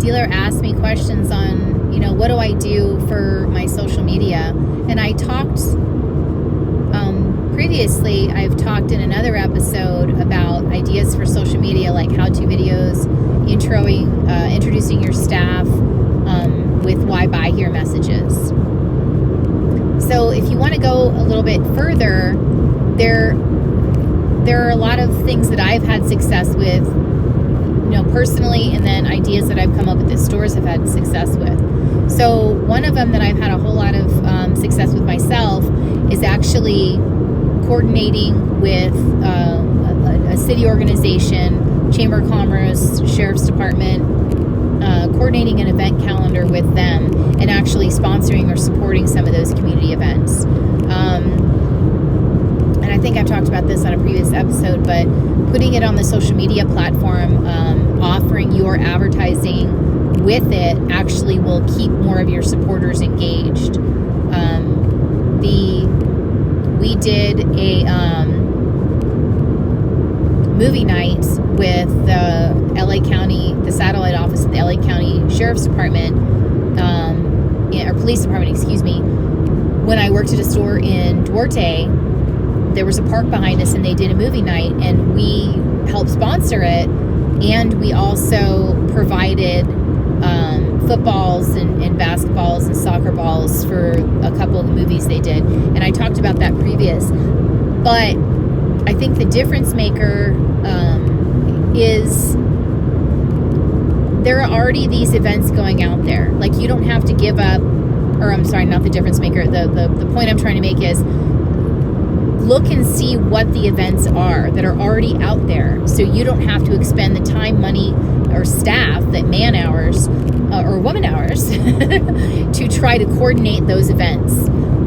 dealer asked me questions on, what do I do for my social media? And I talked, previously, I've talked in another episode about ideas for social media, like how-to videos, introducing your staff, with why buy here messages. So if you want to go a little bit further, there are a lot of things that I've had success with, personally, and then ideas that I've come up with that stores have had success with. So one of them that I've had a whole lot of success with myself is actually coordinating with a city organization, Chamber of Commerce, Sheriff's Department, coordinating an event calendar with them and actually sponsoring or supporting some of those community events. And I think I've talked about this on a previous episode, but putting it on the social media platform, offering your advertising with it actually will keep more of your supporters engaged. We did a movie night with the LA County, the satellite office of the LA County Sheriff's Department, or Police Department, excuse me. When I worked at a store in Duarte, there was a park behind us and they did a movie night, and we helped sponsor it, and we also provided footballs and basketballs and soccer balls for a couple of the movies they did. And I talked about that previous. But I think the difference maker is there are already these events going out there. Like, you don't have to give up, or I'm sorry, not the difference maker. The point I'm trying to make is look and see what the events are that are already out there, so you don't have to expend the time, money, or staff, that man hours or woman hours to try to coordinate those events.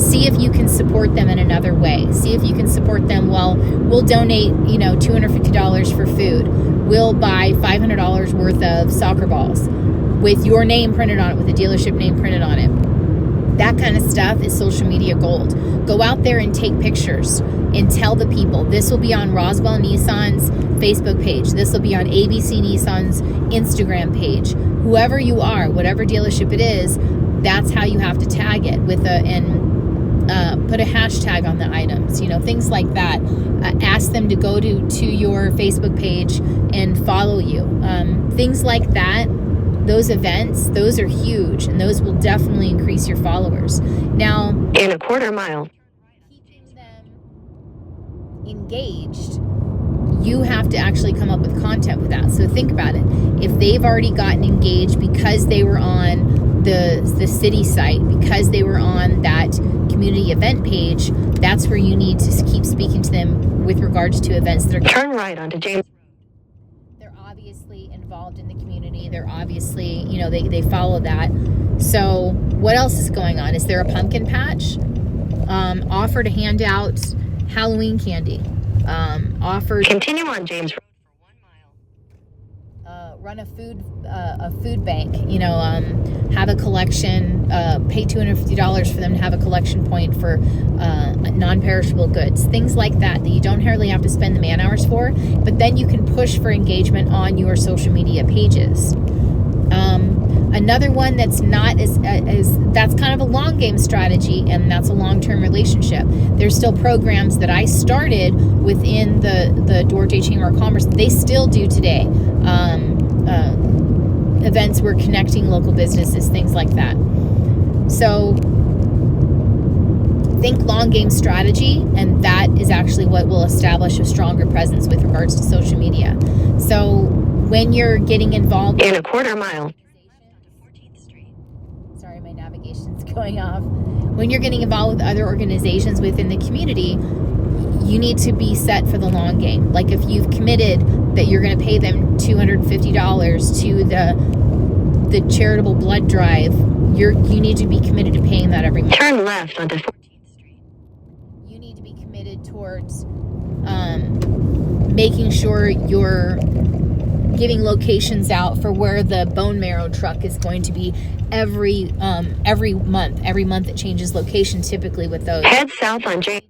See if you can support them in another way. See if you can support them. Well, we'll donate, $250 for food. We'll buy $500 worth of soccer balls with your name printed on it, with the dealership name printed on it. That kind of stuff is social media gold. Go out there and take pictures and tell the people. This will be on Roswell Nissan's Facebook page. This will be on ABC Nissan's Instagram page. Whoever you are, whatever dealership it is, that's how you have to tag it with put a hashtag on the items, things like that. Ask them to go to your Facebook page and follow you. Things like that. Those events, those are huge, and those will definitely increase your followers. Now, in a quarter mile, keeping them engaged, you have to actually come up with content with that. So think about it. If they've already gotten engaged because they were on the city site, because they were on that community event page, that's where you need to keep speaking to them with regards to events that are turn right onto James. They're obviously involved in the community. They're obviously, they follow that. So what else is going on? Is there a pumpkin patch? Offer to hand out Halloween candy. Continue on James Road for 1 mile. Run a food bank. Have a collection. Pay $250 for them to have a collection point for non-perishable goods. Things like that you don't hardly have to spend the man hours for, but then you can push for engagement on your social media pages. Another one that's not that's kind of a long game strategy, and that's a long-term relationship. There's still programs that I started within the Duarte Chamber of Commerce. They still do today. Events where connecting local businesses, things like that. So think long game strategy, and that is actually what will establish a stronger presence with regards to social media. So when you're getting involved in a quarter mile, sorry, my navigation's going off. When you're getting involved with other organizations within the community, you need to be set for the long game. Like, if you've committed that you're going to pay them $250 to the charitable blood drive, you need to be committed to paying that every month. Turn left onto 14th Street. You need to be committed towards making sure you're giving locations out for where the bone marrow truck is going to be every month. Every month it changes location, typically with those. Head south on J.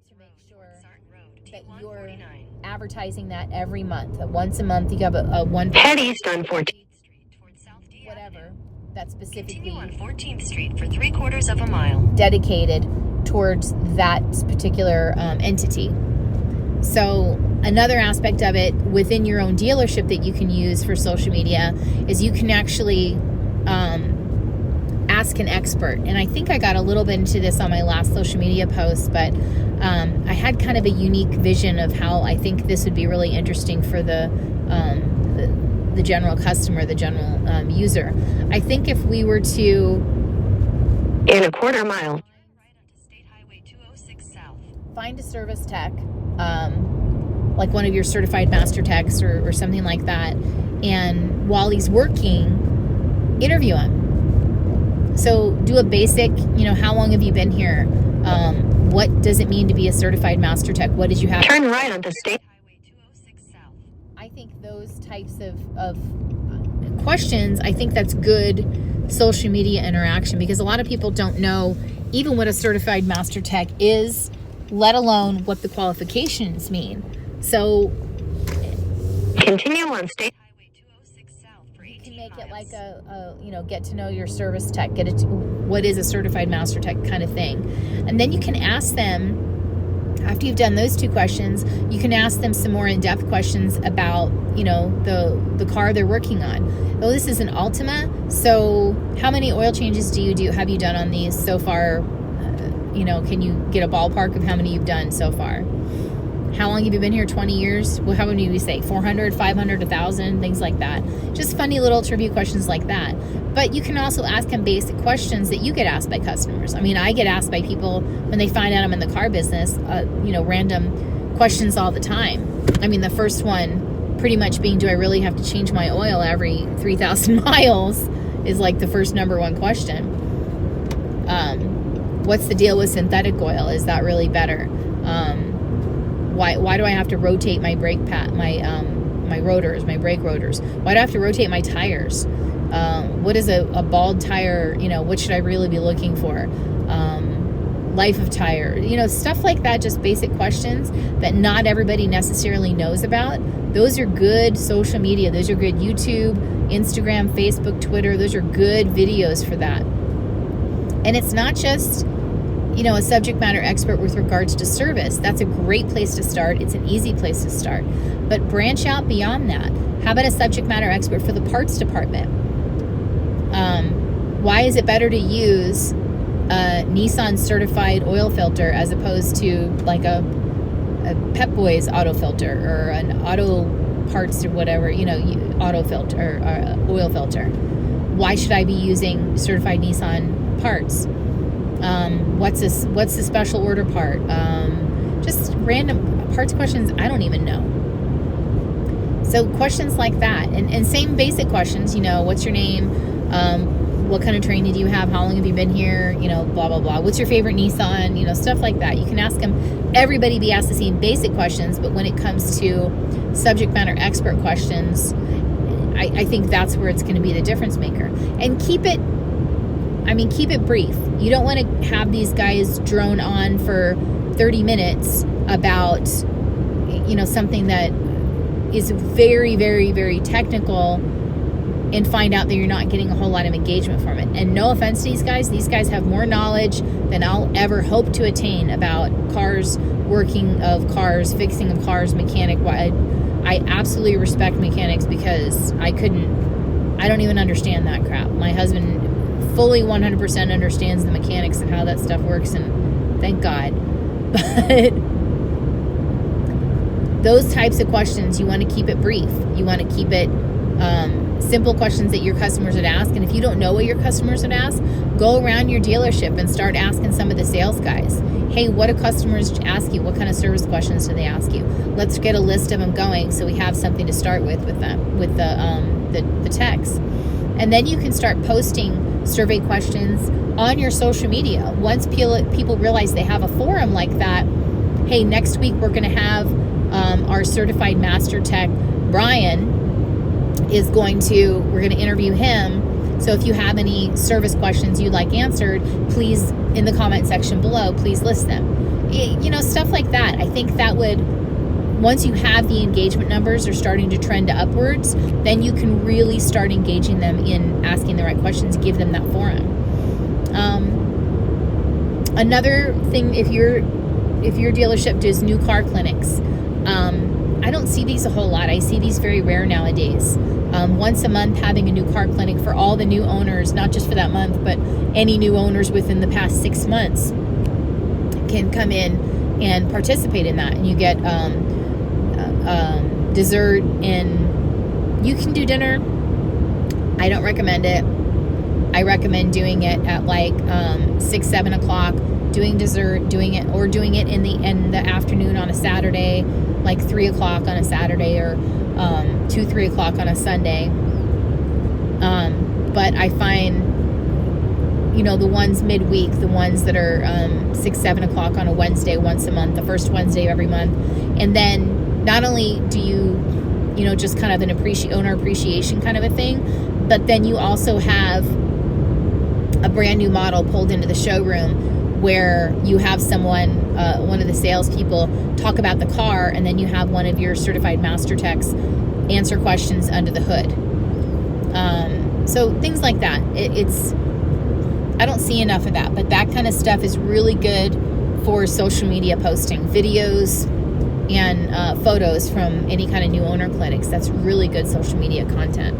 That you're advertising that every month. Once a month, you have a one. Head east on 14th Street towards South D. Whatever. that's specifically Continue on 14th Street for 3/4 of a mile. dedicated towards that particular entity. So another aspect of it within your own dealership that you can use for social media is you can actually ask an expert. And I think I got a little bit into this on my last social media post, but I had kind of a unique vision of how I think this would be really interesting for the general customer, the general user. I think if we were to, in a 1/4 mile, right onto State Highway 206 South. find a service tech, like one of your certified master techs or something like that, and while he's working, interview him. So do a basic, how long have you been here? What does it mean to be a certified master tech? What did you have? Turn right onto State Highway 206 South. I think those types of questions, I think that's good social media interaction, because a lot of people don't know even what a certified master tech is, let alone what the qualifications mean. So continue on State Highway 206 South for 18 you can make miles. it like a get to know your service tech, what is a certified master tech kind of thing. And then you can ask them, after you've done those two questions, you can ask them some more in-depth questions about, the car they're working on. Oh, this is an Altima. So how many oil changes have you done on these so far? Can you get a ballpark of how many you've done so far? How long have you been here? 20 years? Well, how many do we say? 400, 500, 1,000, things like that. Just funny little trivia questions like that. But you can also ask them basic questions that you get asked by customers. I mean, I get asked by people when they find out I'm in the car business, random questions all the time. I mean, the first one pretty much being, do I really have to change my oil every 3,000 miles is like the first number one question. What's the deal with synthetic oil? Is that really better? Why do I have to rotate my brake pad, my rotors, my brake rotors? Why do I have to rotate my tires? What is a bald tire? What should I really be looking for? Life of tire, stuff like that. Just basic questions that not everybody necessarily knows about. Those are good social media. Those are good YouTube, Instagram, Facebook, Twitter. Those are good videos for that. And it's not just a subject matter expert with regards to service. That's a great place to start. It's an easy place to start. But branch out beyond that. How about a subject matter expert for the parts department? Why is it better to use a Nissan certified oil filter as opposed to like a Pep Boys auto filter or an auto parts or whatever, auto filter or oil filter? Why should I be using certified Nissan parts? What's the special order part? Just random parts questions I don't even know. So questions like that, and same basic questions. What's your name? What kind of training do you have? How long have you been here? Blah blah blah. What's your favorite Nissan? Stuff like that. You can ask them. Everybody be asked the same basic questions, but when it comes to subject matter expert questions, I think that's where it's going to be the difference maker. And keep it brief. You don't want to have these guys drone on for 30 minutes about, something that is very, very, very technical and find out that you're not getting a whole lot of engagement from it. And no offense to these guys have more knowledge than I'll ever hope to attain about cars, working of cars, fixing of cars, mechanic. I absolutely respect mechanics because I don't even understand that crap. My husband fully 100% understands the mechanics and how that stuff works, and thank God. But those types of questions, you want to keep it brief. You want to keep it simple questions that your customers would ask. And if you don't know what your customers would ask, go around your dealership and start asking some of the sales guys. Hey, what do customers ask you? What kind of service questions do they ask you? Let's get a list of them going so we have something to start with them, with the text. And then you can start posting survey questions on your social media. Once people realize they have a forum like that, hey, next week we're going to have our certified master tech, Brian, we're going to interview him. So if you have any service questions you'd like answered, please, in the comment section below, please list them. Stuff like that. I think that would once you have the engagement numbers are starting to trend upwards, then you can really start engaging them in asking the right questions, give them that forum. Another thing, if your dealership does new car clinics, I don't see these a whole lot. I see these very rare nowadays. Once a month, having a new car clinic for all the new owners, not just for that month, but any new owners within the past 6 months can come in and participate in that. And you get dessert, and you can do dinner. I don't recommend it. I recommend doing it at like 6, 7 o'clock, doing dessert, doing it in the afternoon on a Saturday, like 3 o'clock on a Saturday, or 2, 3 o'clock on a Sunday. But I find, the ones midweek, the ones that are 6, 7 o'clock on a Wednesday once a month, the first Wednesday of every month. And then not only do you, just kind of an owner appreciation kind of a thing, but then you also have a brand new model pulled into the showroom where you have someone, one of the salespeople, talk about the car, and then you have one of your certified master techs answer questions under the hood. So things like that. I don't see enough of that, but that kind of stuff is really good for social media posting, videos and photos from any kind of new owner clinics. That's really good social media content.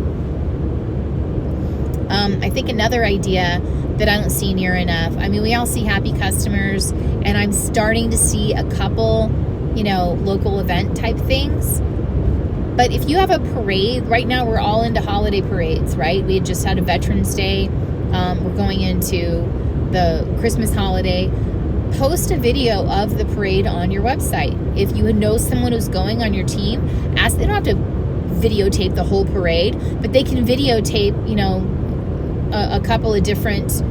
I think another idea that I don't see near enough, we all see happy customers, and I'm starting to see a couple, local event type things. But if you have a parade, right now we're all into holiday parades, right? We had just had a Veterans Day. We're going into the Christmas holiday. Post a video of the parade on your website. If you know someone who's going on your team, they don't have to videotape the whole parade, but they can videotape, a couple of different,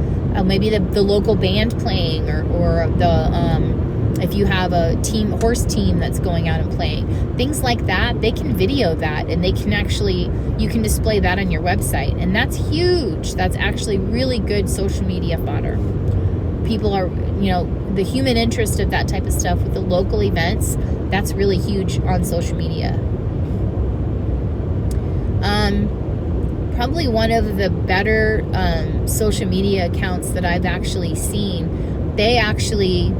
maybe the local band playing, or the if you have a horse team that's going out and playing, things like that. They can video that, and you can display that on your website, and that's huge. That's actually really good social media fodder. People are, the human interest of that type of stuff with the local events, that's really huge on social media. Probably one of the better social media accounts that I've actually seen, they actually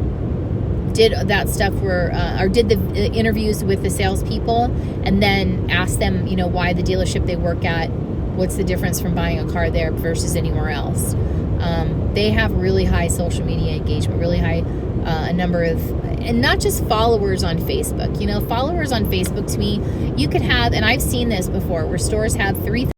did that stuff or did the interviews with the salespeople, and then asked them, why the dealership they work at, what's the difference from buying a car there versus anywhere else. They have really high social media engagement, really high a number of, and not just followers on Facebook. Followers on Facebook, to me, you could have, and I've seen this before, where stores have 3,000